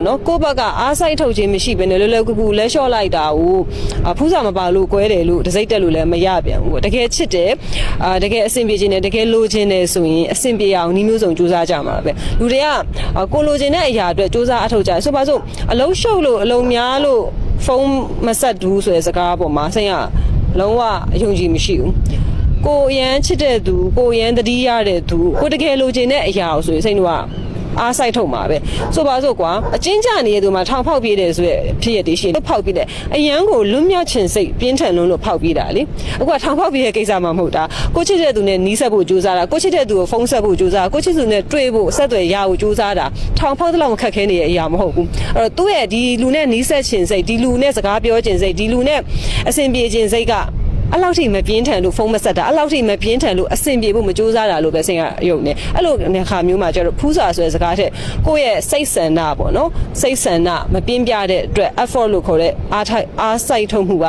နော်ကိုဘက်ကအားဆိုင်ထုတ်ခြင်းမရှိဘဲနဲ့လောလောကူကူလဲလျှော့လိုက်တာကိုဖူးစာမပါလို့ကွဲတယ်လို့တစိမ့်တက်လို့လည်းမရပြန်ဘူးတကယ်ချစ်တယ်တကယ်အဆင်ပြေခြင်းနဲ့တကယ်လိုချင်တယ်ဆိုရင်အဆင်ပြေအောင်နှီးမျိုးစုံစူးစမ်းကြမှာပဲလူတွေကကိုလိုချင်တဲ့အရာအတွက်စူးစမ်းအထောက်ကြဆိုပါစို့အလုံးရှုပ်လို့အလုံးများလို့ဖုန်းမဆက်ဘူးဆိုတဲ့စကားပေါ်မှာစိတ်ကလုံးဝအယုံကြည်မရှိဘူးကိုရန်ချစ်တဲ့သူကိုရန်တတိရတဲ့သူကိုတကယ်လိုချင်တဲ့အရာကိုဆိုရင်စိတ်ကအားဆိုင်ထုတ်မှာပဲဆိုပါစို့ကွာအချင်းချနေတဲ့သူမှာထောင်ဖောက်ပြေးတယ်ဆိုရဖြစ်ရတည်ရှိဖောက်ပြေးတယ်အရန်ကိုလွတ်မြောက်ခြင်းစိတ်ပြင်းထန်လုံးလို့ဖောက်ပြေးတာလေအခုကထောင်ဖောက်ပြေးရဲ့ကိစ္စမှမဟုတ်တာကိုချစ်တဲ့သူနဲ့နီးစပ်ဖို့ကြိုးစားတာကိုချစ်တဲ့သူကိုဖုန်းဆက်ဖို့ကြိုးစားကိုချစ်သူနဲ့တွေ့ဖို့ဆက်သွယ်ရဖို့ကြိုးစားတာထောင်ဖောက်တဲ့လောက်ခက်ခဲနေတဲ့အရာမဟုတ်ဘူးအဲ့တော့သူ့ရဲ့ဒီလူနဲ့နီးစပ်ခြင်းစိတ်ဒီလူနဲ့စကားပြောခြင်းစိတ်ဒီလူနဲ့အဆင်ပြေခြင်းစိတ်ကအဲ့လောက်ထိမပြင်းထန်လို့ဖုန်းမဆက်တာအဲ့လောက်ထိမပြင်းထန်လို့အဆင်ပြေဖို့မကြိုးစားတာလို့ပဲစိတ်ကအယုံနေအဲ့လိုခါမျိုးမှာကျတော့ဖူးစာဆိုတဲ့စကားထက်ကိုယ့်ရဲ့စိတ်ဆန္ဒပေါ့နော်စိတ်ဆန္ဒမပြင်းပြတဲ့အတွက် effort လို့ခေါ်တဲ့အားစိုက်ထုတ်မှုပါ